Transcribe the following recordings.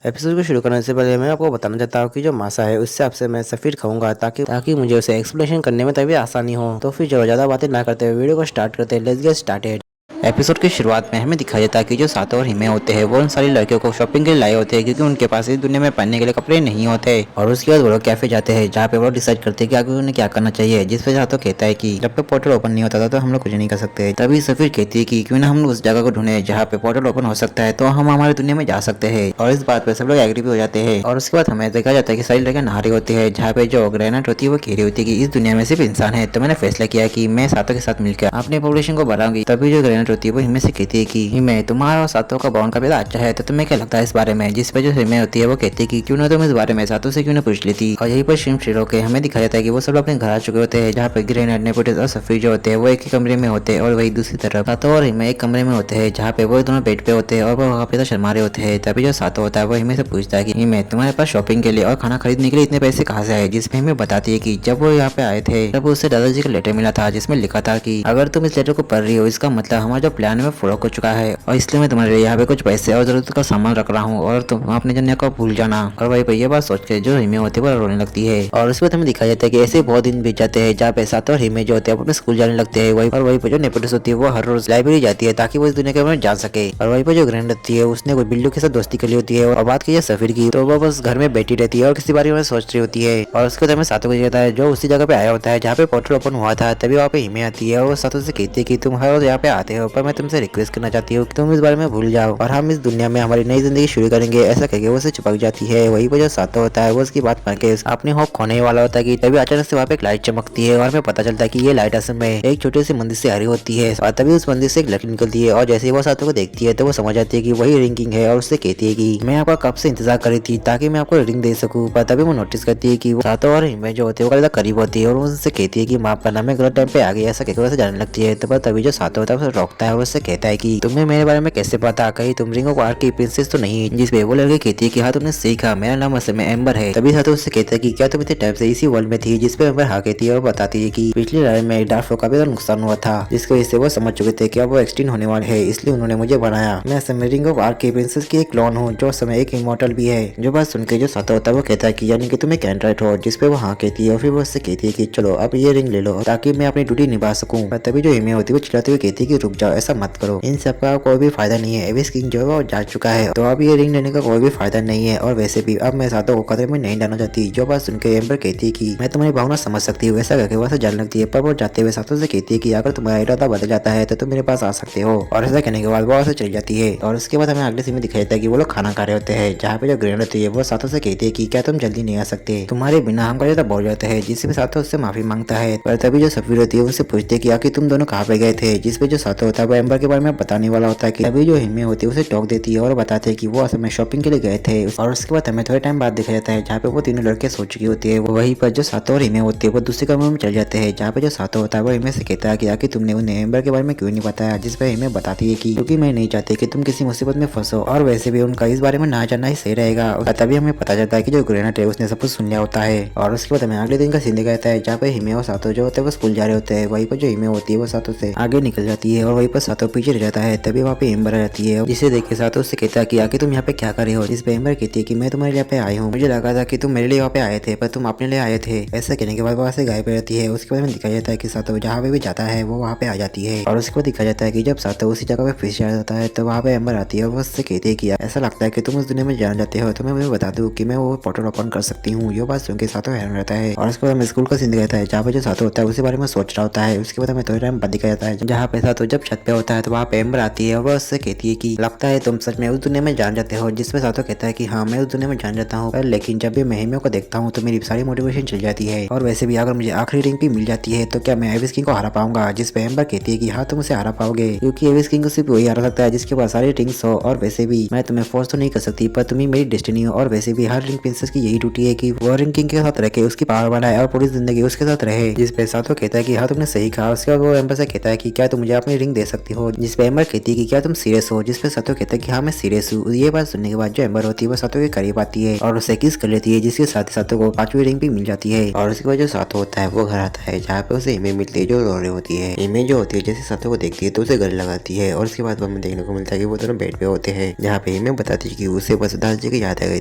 Episode को शुरू करने से पहले मैं आपको बताना चाहता हूँ कि जो मासा है उससे आपसे मैं सफीर खाऊंगा ताकि मुझे उसे एक्सप्लेनेशन करने में तभी आसानी हो। तो फिर चलो ज्यादा बातें ना करते हुए वीडियो को स्टार्ट करते हैं। Let's get started. एपिसोड की शुरुआत में हमें दिखाया जाता है कि जो सातो और हिमे होते हैं वो उन सारी लड़कियों को शॉपिंग के लिए लाए होते हैं क्योंकि उनके पास इस दुनिया में पहनने के लिए कपड़े नहीं होते। और उसके बाद वो लोग कैफे जाते हैं जहाँ पे वो डिसाइड करते हैं कि आगे उन्हें क्या करना चाहिए। जिस पे सातो कहता है कि जब तक पोर्टल ओपन नहीं होता था तो हम लोग कुछ नहीं कर सकते। तभी सफीर कहती है कि क्यों ना हम उस जगह को ढूंढे जहाँ पे पोर्टल ओपन हो सकता है तो हम हमारी दुनिया में जा सकते हैं। और इस बात पे सब लोग एग्री भी हो जाते हैं। और उसके बाद हमें देखा जाता है कि सारी लड़कियां नहा रही होती है जहाँ पे जो ग्रेनेट होती है वो कह रही होती है कि इस दुनिया में सिर्फ इंसान है। तो मैंने फैसला किया कि मैं सातों के साथ मिलकर अपने पॉपुलेशन को बढ़ाऊंगी। तभी जो ग्रेनेट होती है वो हिमे से कहती है कि हिमे तुम्हारा और सातों का बॉन्ड काफी अच्छा है तो तुम्हें क्या लगता है इस बारे में। जिस पे जो हिमे होती है वो कहती है कि क्यों ना तुम इस बारे में सातों से क्यों ना पूछ लेती। और यही पर शिरो के हमें दिखाया जाता है कि वो सब अपने घर आ चुके होते हैं जहाँ पे ग्रेनेट नेपोटिस और सफीर जो होते हैं वो एक ही कमरे में होते हैं और वही दूसरी तरफ सातों और हिमे एक कमरे में होते हैं जहाँ पे वो दोनों बेड पे होते हैं और वो काफी ज्यादा शर्मा रहे होते हैं। तभी जो सातों होता है वो हिमे से पूछता है कि हिमे तुम्हारे पास शॉपिंग के लिए और खाना खरीदने के लिए इतने पैसे कहाँ से आए। जिसमें हिमे बताती है कि जब वो यहाँ पे आए थे तब उससे दादाजी का लेटर मिला था जिसमें लिखा था कि अगर तुम इस लेटर को पढ़ रही हो इसका मतलब हमारा जो प्लान है वो पूरा हो चुका है और इसलिए मैं तुम्हारे लिए यहाँ पे कुछ पैसे और जरूरत का सामान रख रहा हूँ और तुम अपने जन्य को भूल जाना। और वही पर ये बात सोच के जो हिमे होती है वो रोने लगती है। और उसके बाद हमें दिखाया जाता है कि ऐसे बहुत दिन बीत जाते हैं जहाँ पे सातों और हिमे जो होते हैं अपने स्कूल जाने लगते हैं। वही पर जो नेपोटिस होती है वो हर रोज लाइब्रेरी जाती है ताकि वो इस दुनिया के बारे में जान सके। और वही पर जो ग्रैंड होती है उसने कोई बिल्लू के साथ दोस्ती कर ली होती है। और बात की जाए सफीर की तो वो बस घर में बैठी रहती है और किसी बारे में सोच रही होती है। और उसके बाद हमें सातों को कहता है जो उसी जगह पे आया होता है जहाँ पे पोर्टल ओपन हुआ था। तभी वहाँ पे हिमे आती है और सातों से कहती है कि तुम हर रोज यहाँ पे आते हो पर मैं तुमसे रिक्वेस्ट करना चाहती हूँ कि तुम इस बारे में भूल जाओ और हम इस दुनिया में हमारी नई जिंदगी शुरू करेंगे। ऐसा कहकर वो उसे चिपक जाती है। वही पर जो सातो होता है वो उसकी बात मान के अपने होप खोने वाला होता है कि तभी अचानक से वहाँ पे एक लाइट चमकती है और हमें पता चलता है कि ये लाइट असल में एक छोटी सी मंदिर से आ रही होती है। और तभी उस मंदिर से एक लड़की निकलती है और जैसे ही वो सातो को देखती है तो वो समझ जाती है कि वही रिंग है और उससे कहती है कि मैं आपका कब से इंतजार कर रही थी ताकि मैं आपको रिंग दे सकूं। पर तभी वो नोटिस करती है कि सातो और हिमे जो होते हैं वो काफी करीब होती है और उनसे कहती है कि माफ करना मैं गलत टाइम पे आ गई। ऐसा कहकर वैसे जाने लगती है। तो तभी जो सातो होता है उसे रोकता है और उससे कहता है कि तुम्हें मेरे बारे में कैसे पता, कहीं तुम रिंग ऑफ आर्क की प्रिंसेस तो नहीं। जिसपे वो लड़की कहती है कि हाँ तुमने सीखा, मेरा नाम असल में एम्बर है। तभी सातो उससे कहता है कि क्या तुम इतने टाइम से इसी वर्ल्ड में थी। जिसपे एम्बर हाँ कहती है और बताती है कि पिछली लड़ाई में डार्क फ्लो का भी नुकसान हुआ था जिसकी वजह से वो समझ चुके थे कि अब वो एक्सटिंक्ट होने वाले है इसलिए उन्होंने मुझे बनाया। मैं असल में रिंग ऑफ आर्क की प्रिंसेस की एक क्लोन हूँ जो समय एक इमोर्टल भी है। जो बात सुनकर जो सातो होता है वो कहता है कि यानी कि तुम एक एंड्रॉइड हो। जिसपे वो हाँ कहती है और फिर वो उससे कहती है कि चलो अब ये रिंग ले लो ताकि मैं अपनी ड्यूटी निभा सकूं। तभी जो हिमे होती है वो चिल्लाते हुए कहती है कि रुक जाओ, ऐसा मत करो, इन सब का कोई भी फायदा नहीं है। एविस किंग जो है वो जा चुका है तो अब ये रिंग लेने का कोई भी फायदा नहीं है और वैसे भी अब मैं सातों को खतरे में नहीं डालना चाहती। जो बात सुनकर एम्बर कहती है कि मैं तुम्हारी भावना समझ सकती हूँ। ऐसा करके वैसे जाने लगती है। पर वो जाते हुए सातों से कहती है कि अगर तुम्हारा इरादा बदल जाता है तो तुम मेरे पास आ सकते हो। और ऐसा कहने के बाद वो वहाँ चली जाती है। और उसके बाद हमें अगले सीन में दिखाई देता है कि वो लोग खाना खा रहे होते हैं जहाँ पे जो ग्रैंड होती है वो सातों से कहती है कि क्या तुम जल्दी नहीं आ सकते, तुम्हारे बिना हम ज्यादा बोल जाते हैं। जिससे सातों उससे माफी मांगता है। पर तभी जो सफीर होती है उनसे पूछती है कि आखिर तुम दोनों कहाँ पे गए थे। जिसपे जो सातों होता है वो एम्बर के बारे में बताने वाला होता है कि तभी जो हिमे होती है उसे टोक देती है और बताते हैं कि वो असल में शॉपिंग के लिए गए थे। और उसके बाद हमें थोड़े टाइम बाद दिखाया जाता है जहाँ पे वो तीनों लड़के सो चुकी होती है। वहीं पर जो सातों और हिमे होती है वो दूसरे कमरे में चल जाते हैं जहाँ पे जो सातों होता है वो हिमे से कहता है कि आखिर तुमने उन्हें एम्बर के बारे में क्यों नहीं बताया। जिस पे हिमे बताती है कि क्योंकि मैं नहीं चाहती कि तुम किसी मुसीबत में फंसो और वैसे भी उनका इस बारे में ना जानना ही सही रहेगा। और तभी हमें पता चलता है कि जो ग्रेनेट है उसने सब कुछ सुन लिया होता है। और उसके बाद हमें अगले दिन का सीन दिखाया जाता है जहाँ पे हिमे और सातों जो होते हैं वो स्कूल जा रहे होते हैं। वहीं पर जो हिमे होती है वो सातों से आगे निकल जाती है और वहीं पर सातों पीछे रह जाता है। तभी वहाँ पे एम्बर आ जाती है जिसे देख के सातों उससे कहता है कि आखिर तुम यहाँ पे क्या कर रहे हो। जिस पे एम्बर कहती है कि मैं तुम्हारे यहाँ पे आई हूँ, मुझे लगा था कि तुम मेरे लिए यहाँ पे आए थे पर तुम अपने लिए आए थे। ऐसा कहने के बाद वहाँ से गायब हो जाती है। उसके बाद हमें दिखाया जाता है कि सातों जहाँ पे भी जाता है वो वहाँ पे आ जाती है। और उसके बाद दिखाया जाता है कि जब सातों उसी जगह पे फिर से आ जाता है तो वहाँ पे एम्बर आती है और वो उससे कहती है कि ऐसा लगता है कि तुम उस दुनिया में जाना चाहते हो तो मैं मुझे बता दूं कि मैं वो पोर्टल ओपन कर सकती हूँ। ये बात सुन के सातों हैरान रहता है। और उसके बाद हमें स्कूल का सीन दिखाता है जहाँ पे जो सातों होता है उसी बारे में सोच रहा होता है। उसके बाद हमें थोड़ी टाइम बाद दिखाया जाता है जहाँ पे सातों जब छत पे होता है तो वहाँ पे एम्बर आती है और वो उससे कहती है कि लगता है तुम सच में उस दुनिया में जान जाते हो। जिसमें सातों कहता है कि हाँ मैं उस दुनिया में जान जाता हूँ लेकिन जब भी मैं हिमे को देखता हूँ तो मेरी सारी मोटिवेशन चल जाती है और वैसे भी अगर मुझे आखिरी रिंग भी मिल जाती है तो क्या मैं एविस किंग को हरा पाऊंगा। जिस पे एम्बर कहती है कि हाँ तुम उसे हरा पाओगे क्योंकि एविस किंग को सिर्फ वही हरा सकता है जिसके पास सारी रिंग्स हो। और वैसे भी मैं तुम्हें फोर्स तो नहीं कर सकती पर तुम्हें मेरी डेस्टिनी हो। और वैसे भी हर रिंग प्रिंसेस की यही ड्यूटी है कि वो रिंग किंग के साथ रह के उसकी पावर बढ़ाए और पूरी जिंदगी उसके साथ रहे। जिस पे सातों कहता है कि हाँ तुमने सही कहा। उसके बाद वो एम्बर से कहता है कि क्या तुम मुझे अपनी रिंग दे सकती हो। जिसपे एम्बर कहती है कि क्या तुम सीरियस हो, जिसपे सातो कहता है कि हाँ मैं सीरियस हूँ। ये बात सुनने के बाद जो एम्बर होती है वो सातो के करीब आती है और उसे किस कर लेती है, जिसके साथ ही सातो को 5वीं रिंग भी मिल जाती है। और उसके बाद जो सातो होता है वो घर आता है, जहाँ पे उसे हिमे मिलती है जो रो रही होती है। हिमे जो होती है जैसे सातो को देखती है तो उसे गले लगाती है और उसके बाद हमें देखने को मिलता है कि वो दोनों बेड पे होते हैं, जहाँ पे हिमे बताती है कि उसे बस उदास जी की याद आ गई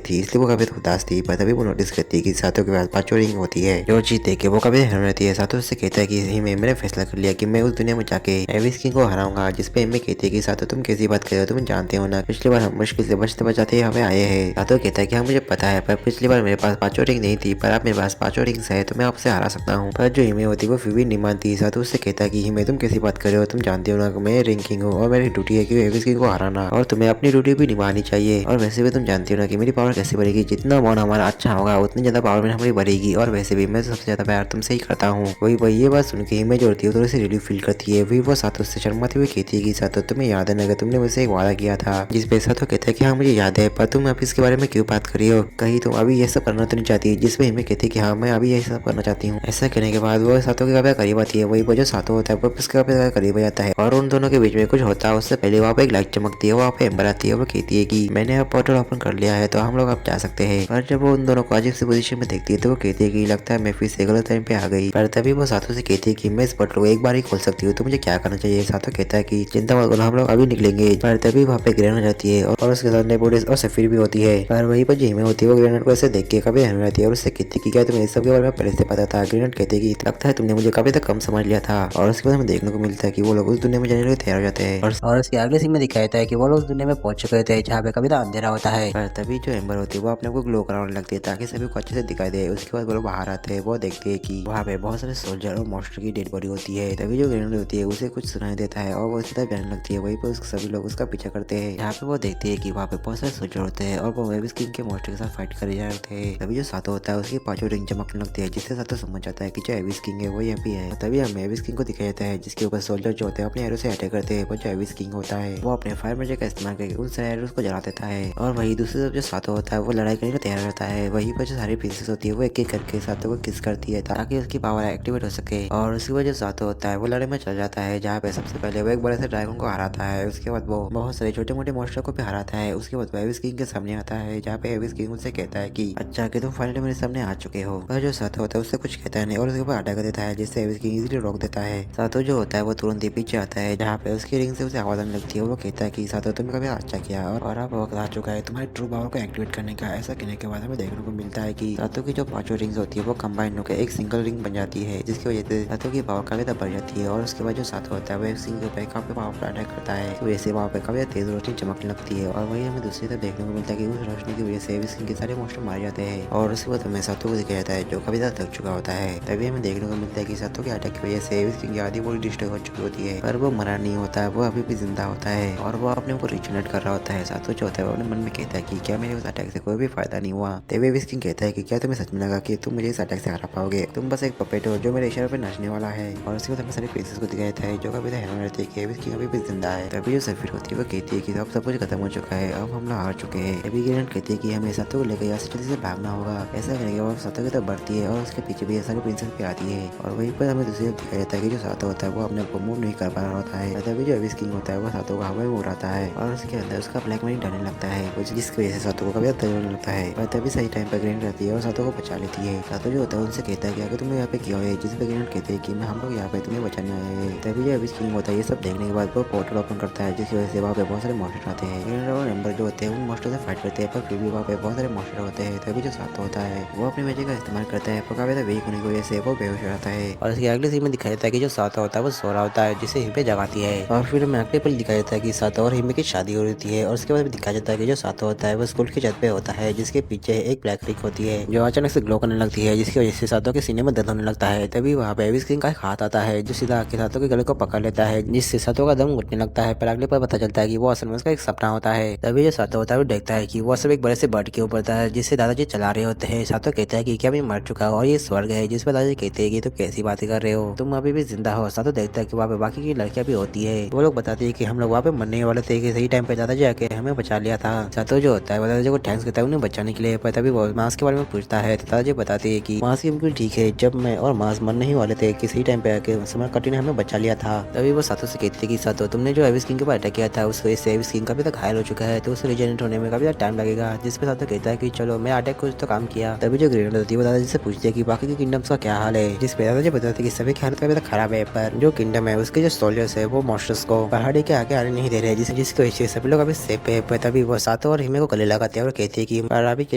थी, इसलिए वो काफी उदास थी। पर तभी वो नोटिस करती है कि सातो के पास 5वीं रिंग होती है, जो चीज देख के वो काफी हैरान रहती है। सातो उससे कहता है कि हिमे मैंने फैसला कर लिया कि मैं उस दुनिया में जाके एविस किंग को हराऊंगा। जिसपे हिमे कहती है कि सातो तुम कैसी बात कर रहे हो, तुम जानते हो ना पिछली बार हम मुश्किल से बचते बचाते हमें आए हैं। सातो कहता है कि हाँ मुझे पता है, पर पिछली बार मेरे पास 5वीं रिंग नहीं थी, पर अब मेरे पास 5वीं रिंग्स है तो मैं आपसे हरा सकता हूँ। पर जो हिमे होती है वो फिर भी नहीं मानती। सातो उससे कहता है कि हिमे तुम कैसी बात कर रहे हो, तुम जानते हो ना मैं रिंग किंग हूँ और मेरी ड्यूटी है कि एविस किंग को हराना, और तुम्हें अपनी ड्यूटी भी निभानी चाहिए। और वैसे भी तुम जानती हो ना कि मेरी पावर कैसे बढ़ेगी, जितना बॉन्ड हमारा अच्छा होगा उतनी ज्यादा पावर में हमारी बढ़ेगी। और वैसे भी मैं तो सबसे ज्यादा प्यार तुमसे ही करता हूँ। वही ये बात सुन के हिमे जो होती है थोड़ी सी रिलीफ फील करती है। वही वो सातो से शर्माते हुए कहती है कि सातो तुम्हें याद है ना, तुमने मुझसे एक वादा किया था। जिसपे सातो कहता है कि हाँ मुझे याद है, पर तुम अब इसके बारे में क्यों बात कर रही हो, कहीं तुम अभी ये सब करना तो नहीं चाहती। जिसपे हिमे कहती है कि हाँ मैं अभी ये सब करना चाहती हूँ। ऐसा कहने के बाद वो सातो के काफी करीब आती है। वही वो जो सातो होता है वो उसके काफी करीब आ जाता है और उन दोनों के बीच में कुछ होता है। उससे पहले वहाँ पे एक लाइट चमकती है, वहाँ पे एम्बर आती है। वो कहती है कि मैंने अब पोर्टल ओपन कर लिया है तो हम लोग अब जा सकते हैं। पर जब वो उन दोनों को अजीब सी पोजीशन में देखती है तो वो कहती है कि लगता है मैं फिर से गलत टाइम पे आ गई। पर तभी वो सातो से कहती है कि मैं इस पोर्टल को एक बार ही खोल सकती हूँ, तो मुझे क्या करना चाहिए। सातो कहता है कि चिंता मत करो हम लोग अभी निकलेंगे। पर तभी वहाँ पे ग्रेन हो जाती है और उसके सामने पुलिस और सफीर भी होती है। पर वहीं पर जिमे होती है वो ग्रेनेड को ऐसे देख के काफी हैरान रहती है और उससे कहती है कि क्या तुम्हें इस सब के बारे में पहले से पता था। ग्रेनेड कहते हैं कि लगता है तुमने मुझे काफी तक कम समझ लिया था। और उसके बाद हमें देखने को मिलता है कि वो लोग उस दुनिया में जाने के लिए तैयार हो जाते हैं और उसके अगले सीन में दिखाया जाता है कि वो लोग उस दुनिया में पहुंच चुके थे जहाँ पे कभी तो अंधेरा होता है। पर तभी जो एम्बर होती है वो अपने को ग्लो कराने लगती है ताकि सभी को अच्छे से दिखाई दे। उसके बाद वो लोग बाहर आते हैं, वो देखते हैं कि वहाँ पे बहुत सारे सोल्जर और मॉन्स्टर की डेड बॉडी होती है। तभी जो ग्रेनेड होती है उसे कुछ सुनाई देता है और वो सीधा बहने लगती है। वहीं पर सभी लोग उसका पीछा करते हैं। यहाँ पे वो देखते हैं कि वहाँ पे बहुत सारे सोल्जर होते हैं और वो एविस किंग के मॉन्स्टर के साथ फाइट कर रहे होते हैं। तभी जो सातो होता है उसकी 5वीं रिंग चमकने लगती है, जिससे सातो समझ जाता है कि जो एविस किंग है वो यहाँ पे है। तभी हमें एविस किंग को दिखाया जाता है जिसके ऊपर सोल्जर जो होते हैं अपने एरो से अटैक करते हैं। वो जो एविस किंग होता है वो अपने फायर मैजिक का इस्तेमाल करके उन सारे एरोस को जला देता है। और वही दूसरी तरफ जो सातो होता है वो लड़ाई करने को तैयार रहता है। वहीं पर जो सारी प्रिंसेस होती है वो एक एक करके सातो को किस करती है ताकि उसकी पावर एक्टिवेट हो सके। और उसकी वजह सातो होता है वो लड़ाई में चल जाता है, जहाँ पे सबसे पहले वो एक बड़े से ड्रैगन को हराता है। उसके बाद वो बहुत सारे छोटे मोटे मॉन्स्टर को भी हराता है। उसके बाद एविस किंग के सामने आता है, जहाँ पे एविस किंग उससे कहता है कि अच्छा कि तुम फाइनली मेरे सामने आ चुके हो। पर जो सातो होता है उससे कुछ कहता नहीं और उसके ऊपर अटैक कर देता है, जिससे एविस किंग इजीली रोक देता है। सातो जो होता है वो तुरंत ही पीछे आता है, जहाँ पे उसकी रिंग से उसे आवाज आने लगती है। वो कहता है कि सातो तुमने कभी अच्छा किया और अब वक्त आ चुका है तुम्हारी ट्रू पावर को एक्टिवेट करने का। ऐसा कहने के बाद हमें देखने को मिलता है कि सातो की जो 5वीं रिंग्स होती है वो कंबाइन होकर एक सिंगल रिंग बन जाती है, जिसकी वजह से सातो की पावर काफी बढ़ जाती है। और उसके बाद जो सातो होता है वो एक सिंह के ऊपर काफी पावरफुल अटैक करता है, तो वैसे वहाँ पे काफी तेज रोशनी चमकने लगती है। और वही हमें दूसरी तरफ देखने को मिलता है कि उस रोशनी की वजह से एविस किंग के सारे मॉन्स्टर मारे जाते हैं। और उसके बाद हमें सातो को दिखाया जाता है जो काफी ज्यादा थक चुका होता है। तभी हमें देखने को मिलता है कि सातो के अटैक की वजह से एविस किंग की आधी बॉडी डिस्ट्रॉय हो चुकी होती है, पर वो मरा नहीं होता है, वो अभी भी जिंदा होता है और वो अपने को रिजनरेट कर रहा होता है। सातो जो होता है वो अपने मन में कहता है कि क्या मेरे उस अटैक से कोई भी फायदा नहीं हुआ। तभी एविस किंग कहता है कि क्या तुम्हें सच में लगा कि तुम मुझे इस अटैक से हरा पाओगे, तुम बस एक पपेट हो जो मेरे इशारे पे नाचने वाला है। और उसके बाद हमें सारी प्रिंसेस को दिखाया जाता है जो काफी हैरान रहती है कि एविस किंग अभी भी जिंदा है। तभी जो सफीर होती है वो कहती है कि अब सब कुछ खत्म हो चुका है, अब हम लोग हार चुके हैं। तभी ग्रेनेड कहती है कि हमें सातो को लेकर यहाँ से जल्दी से भागना होगा। ऐसा करने के बाद सातो की तरफ बढ़ती है और उसके पीछे भी सारी प्रिंसेस भी आती है। और वहीं पर हमें दूसरी तरफ दिखाया जाता है कि जो सातो होता है वो अपने को मूव नहीं कर पा रहा होता है। तभी जो एविस किंग होता है वो सातो को हवा में उड़ाता है और उसके अंदर उसका ब्लैक मनी डालने लगता है, जिसकी वजह से सातो को कभी दर्द होने लगता है। और तभी सही टाइम पर ग्रेनेड रहती है और सातो को बचा लेती है। सातो जो होता है उनसे कहता है कि अगर तुम यहाँ पे क्यों है, जिस पे ग्रेनेड कहते हैं कि मैं हम लोग यहाँ पे तुम्हें बचाने आए हैं। तभी जो एविस किंग होता है ये सब देखने के बाद वो पोर्टल ओपन करता है, जिसकी वजह से वहाँ पे बहुत सारे मॉन्स्टर आते हैं। ग्रेनेड और एम्बर जो होते हैं उन मॉन्स्टर से फाइट करते हैं, पर फिर भी वहाँ पे बहुत सारे मॉन्स्टर होते हैं। तभी जो सातो होता है वो अपनी मैजिक का इस्तेमाल करता है, पर काफी वीक होने की वजह से वो बेहोश हो जाता है। और इसके अगले सीन में दिखाया जाता है कि जो सातो होता है वो सो रहा होता है, जिससे हिमे जगाती है। और फिर हमें अगले पल दिखाया जाता है कि सातो और हिमे की शादी हो रही है। और उसके बाद दिखाया जाता है कि जो सातो होता है वो स्कूल की छत पे होता है, जिसके पीछे एक ब्लैक रिक होती है जो अचानक से ग्लो करने लगती है, जिसकी वजह से सातो के सीने में दर्द होने लगता है। तभी वहाँ पे एविस किंग का एक हाथ आता है जो सीधा आके सातो के गले को पकड़ लेता है, जिससे सातो का दम घुटने लगता है। पर अगले पर पता चलता है कि वो असल में उसका एक सपना होता है। तभी जो सातो होता है वो देखता है कि वो सब एक बड़े से बर्ड के ऊपर था जिससे दादाजी चला रहे होते हैं। सातो कहता है कि क्या मैं मर चुका हूँ और ये स्वर्ग है, जिसपे दादाजी कहते हैं कि तुम कैसी बातें कर रहे हो, तुम अभी भी जिंदा हो। सातो देखता है कि वहाँ पे बाकी की लड़कियां भी होती है, वो लोग बताते हैं कि हम लोग वहाँ पे मरने वाले थे कि सही टाइम पे दादाजी आके हमें बचा लिया था। सातो जो होता है दादाजी को थैंक्स कहता है उन्हें बचाने के लिए। पर तभी वो मांस के बारे में पूछता है तो दादाजी बताते हैं कि मांस बिल्कुल ठीक है, जब मैं और मांस मरने ही वाले थे कि सही टाइम पे आके समय कटी ने हमें बचा लिया था। तभी वो सातों से कहती है कि सातों तुमने जो एविस किंग के ऊपर अटैक किया था उसको इससे एविस किंग काफी तक घायल हो चुका है, तो उसे रिजेनरेट होने में काफी टाइम लगेगा। जिसपे सातों कहता है कि चलो मैं अटैक कुछ तो काम किया। तभी जो ग्रेनेड होती है वो दादाजी से पूछती है कि बाकी के किंगडम्स का क्या हाल है। जिसपे दादाजी बताते कि सभी की हालत काफी खराब है, पर जो किंगडम है उसके जो सोल्जर्स है वो मॉन्स्टर्स को पहाड़ी के आगे आने नहीं दे रहे, जिसकी वजह से सभी लोग अभी सेफ है। पर तभी वो सातों और हिमे को गले लगाते हैं और कहते हैं कि अभी के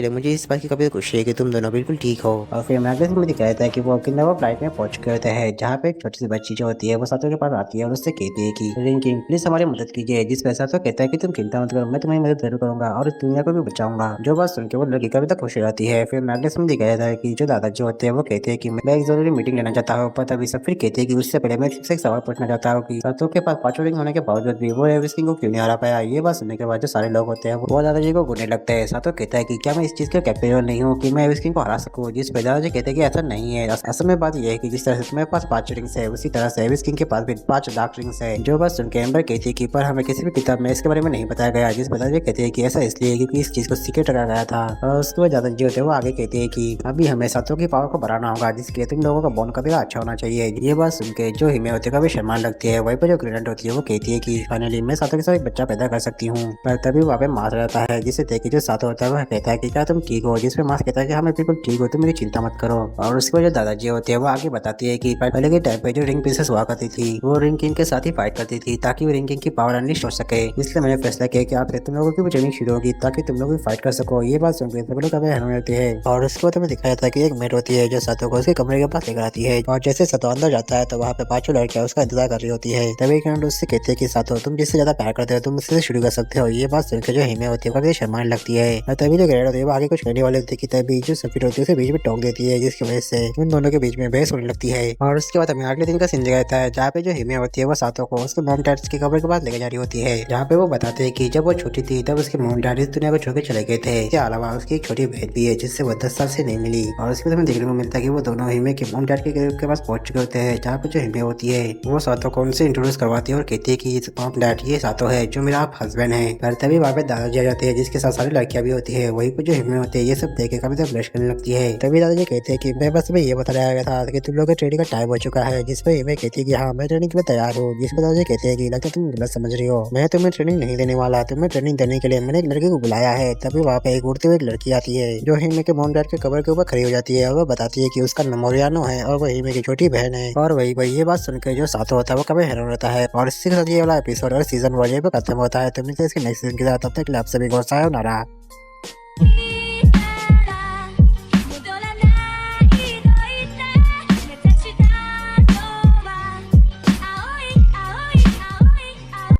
लिए मुझे इस बात की काफी खुशी है कि तुम दोनों बिल्कुल ठीक हो। और फिर मैगजीन में दिखाया जाता है कि वो किंगडम ऑफ लाइट में पहुंच गए होते हैं, जहाँ पे एक छोटी सी बच्ची जो होती है वो सातों के पास आती है और उससे कहती है कि रिंग किंग प्लीज हमारी मदद कीजिए। जिस पैसा तो कहता है कि तुम चिंता मत करो, मैं तुम्हारी मदद जरूर करूंगा और इस दुनिया को भी बचाऊंगा। जो बात सुन के वो लड़की काफी तक खुश हो जाती है। फिर मैग्नेस में दिखाया जाता है कि जो दादाजी होते हैं वो कहते हैं कि मैं एक जरूरी मीटिंग लेना चाहता हूँ, पर तभी सब फिर कहते हैं कि उससे पहले मैं तुमसे एक सवाल पूछना चाहता हूँ कि सातों के पास पांचों रिंग होने के बावजूद भी वो एविस किंग को क्यों नहीं हरा पाया। ये बात सुनने के बाद जो सारे लोग होते हैं वो दादाजी को घूरने लगते हैं। सातों कहता है कि क्या मैं इस चीज के कैपेबल नहीं हूँ कि मैं एविस किंग को हरा सकूँ। जिस पे दादाजी कहते हैं कि ऐसा नहीं है। असल में बात यह है कि जिस तरह से तुम्हारे पास 5 रिंग्स है उसी तरह से एविस किंग के पास भी 5 डार्क रिंग्स है। जो बात सुन के एम्बर कहती है कि पर हमें किसी भी किताब में इसके बारे में नहीं बताया गया। जिस दादाजी कहते हैं कि ऐसा इसलिए क्योंकि इस चीज को सीक्रेट रखा गया था। और उसके बाद दादाजी होते हैं वो आगे कहते हैं कि अभी हमें सातों की पावर को बढ़ाना होगा, जिसके लिए तुम लोगों का बॉन्ड काफी अच्छा होना चाहिए। ये बात सुन के जो हिमे होते काफी शर्मान लगती है। वहीं पर जो ग्रेनेड होती है वो कहती है कि फाइनली मैं सातों के साथ एक बच्चा पैदा कर सकती हूँ। पर तभी वहाँ पे मास रहता है, जिसे देख के जो सातों होता है वह कहता है कि क्या तुम ठीक हो। जिसपे मास कहता है कि हाँ मैं बिल्कुल ठीक हूँ, तुम मेरी चिंता मत करो। और उसके बाद जो दादाजी होते हैं वो आगे बताती है कि पहले के टाइम पे जो रिंग प्रिंसेस हुआ करती थी वो रिंग किंग के साथ ही फाइट करती थी ताकि वो रिंग किंग की पावर अनलिस्ट हो सके। इसलिए मैंने फैसला किया कि आपसे तुम लोगों की भी ट्रेनिंग शुरू होगी ताकि तुम लोग भी फाइट कर सको। ये बात सुनकर सब लोग काफी हैरान होते हैं। और उसके बाद हमें दिखाया जाता है कि एक मेट होती है जो सातों को उसके कमरे के पास लेकर आती है। और जैसे सातों अंदर जाता है तो वहाँ पे पांचों लड़कियां उसका इंतजार कर रही होती है। तभी ग्रेनेड उससे कहते हैं कि सातों तुम जिससे ज्यादा प्यार करते हो तुम उससे शुरू कर सकते हो। ये बात सुनकर जो हिमे होती है काफी शर्माने लगती है। और तभी जो ग्रेनेड होती है वो आगे कुछ कहने वाले होते कि तभी जो सफीर होती है उसे बीच में टोक देती है, जिसकी वजह से उन दोनों के बीच में बहस होने लगती है। और उसके बाद हमें अगले दिन का सीन दिखाया जाता है जहाँ पे जो हिमे होती है वो सातों को उसके मॉम डैड के कमरे के पास लेके जा रही होती है, जहाँ पे वो बताते हैं कि जब वो छोटी थी तब उसके मॉम डैड इस दुनिया को छोड़ के चले गए थे। इसके अलावा उसकी एक छोटी बहन भी है जिससे वो 10 साल से नहीं मिली। और उसके बाद हमें देखने को मिलता है कि वो दोनों हिमे के मॉम डैड के पास पहुंच चुके होते हैं, जहाँ पे जो हिमे होती है वो सातों को उनसे इंट्रोड्यूस करवाती है और कहती है कि मॉम डैड ये सातों है जो मेरा हस्बैंड है। पर तभी वहाँ पे दादाजी आ जाते हैं जिसके साथ सारी लड़कियां भी होती है। वहीं पे जो हिमे होती है ये सब देख के काफी तो ब्लश करने लगती है। तभी दादाजी कहते हैं कि मैं बस में ये बताया गया था कि तुम लोग के ट्रेनिंग का टाइम हो चुका है। जिसपे हिमे कहती है कि हाँ मैं ट्रेनिंग के लिए तैयार हूँ। जिसपे दादाजी कहते हैं कि लगता है तुम गलत समझ रही हो, मैं तुम्हें ट्रेनिंग नहीं देने वाला, तुम्हें ट्रेनिंग देने के लिए मैंने एक लड़की को बुलाया है। तभी वहाँ पे एक उड़ती हुई एक लड़की आती है जो हिमे के मॉम डैड के कबर के ऊपर खड़ी हो जाती है और वो बताती है कि उसका नाम मोरियानो है और वो हिमे की छोटी बहन है। और वही ये बात सुनकर जो सातों होता है वो कभी हैरान रहता है। और इसी के साथ ये वाला एपिसोड और सीजन 1 पे खत्म होता है। तो मिलते हैं इसके नेक्स्ट सीजन के साथ, तब तक आप सभी को सायोनारा।